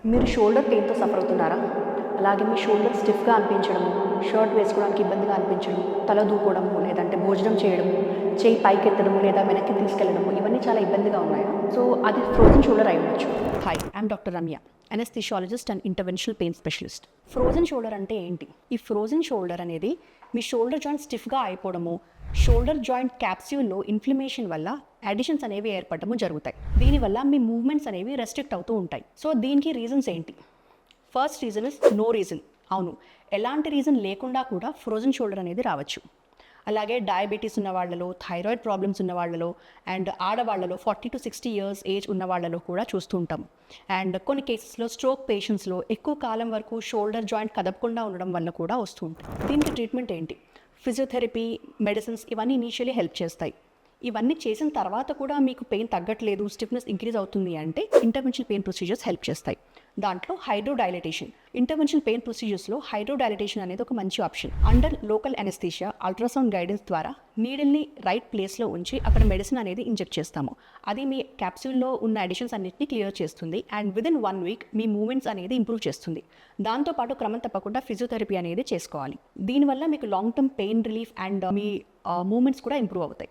మీరు shoulder పెయిన్తో suffer అవుతున్నారా? అలాగే మీ షోల్డర్ స్టిఫ్గా అనిపించడము, షర్ట్ వేసుకోవడానికి ఇబ్బందిగా అనిపించడం, తల దూకోవడము, లేదంటే భోజనం చేయడము, చేయి పైకి ఎత్తడము లేదా వెనక్కి తీసుకెళ్లడము, ఇవన్నీ చాలా ఇబ్బందిగా ఉన్నాయా? సో అది ఫ్రోజన్ షోల్డర్ అయి ఉండొచ్చు. Hi, I'm doctor Ramya, anaesthesiologist and interventional pain specialist. Frozen shoulder అంటే ఏంటి? ఈ ఫ్రోజన్ షోల్డర్ అనేది మీ షోల్డర్ జాయింట్ స్టిఫ్గా అయిపోవడము, షోల్డర్ జాయింట్ క్యాప్స్యూల్లో ఇన్ఫ్లమేషన్ వల్ల అడిషన్స్ అనేవి ఏర్పడము జరుగుతాయి. దీనివల్ల మీ మూవ్మెంట్స్ అనేవి రెస్ట్రిక్ట్ అవుతూ ఉంటాయి. సో దీనికి రీజన్స్ ఏంటి? First reason is no reason. అవును, ఎలాంటి రీజన్ లేకుండా కూడా ఫ్రోజన్ షోల్డర్ అనేది రావచ్చు. అలాగే డయాబెటీస్ ఉన్న వాళ్ళలో, థైరాయిడ్ ప్రాబ్లమ్స్ ఉన్న వాళ్ళలో, అండ్ ఆడవాళ్ళలో 40 to 60 years ఏజ్ ఉన్న వాళ్ళలో కూడా చూస్తూ ఉంటాం. అండ్ కొన్ని కేసెస్లో స్ట్రోక్ పేషెంట్స్లో ఎక్కువ కాలం వరకు షోల్డర్ జాయింట్ కదపకుండా ఉండడం వల్ల కూడా వస్తూ ఉంటాయి. దీనికి ట్రీట్మెంట్ ఏంటి? ఫిజియోథెరపీ, మెడిసిన్స్ ఇవన్నీ ఇనీషియలీ హెల్ప్ చేస్తాయి. ఇవన్నీ చేసిన తర్వాత కూడా మీకు పెయిన్ తగ్గట్లేదు, స్టిఫ్నెస్ ఇంక్రీజ్ అవుతుంది అంటే ఇంటర్వెన్షనల్ పెయిన్ ప్రొసీజర్స్ హెల్ప్ చేస్తాయి. దాంట్లో హైడ్రోడైలటేషన్, ఇంటర్వెన్షనల్ పెయిన్ ప్రొసీజర్స్లో హైడ్రోడైలటేషన్ అనేది ఒక మంచి option. Under local anaesthesia, ultrasound guidance ద్వారా నీడిల్ని రైట్ ప్లేస్లో ఉంచి అక్కడ మెడిసిన్ అనేది ఇంజెక్ట్ చేస్తాము. అది మీ క్యాప్సూల్లో ఉన్న అడిషన్స్ అన్నింటినీ క్లియర్ చేస్తుంది and within 1 week me movements అనేది ఇంప్రూవ్ చేస్తుంది. దాంతోపాటు క్రమం తప్పకుండా ఫిజియోథెరపీ అనేది చేసుకోవాలి. దీనివల్ల మీకు long term pain relief and me movements కూడా ఇంప్రూవ్ అవుతాయి.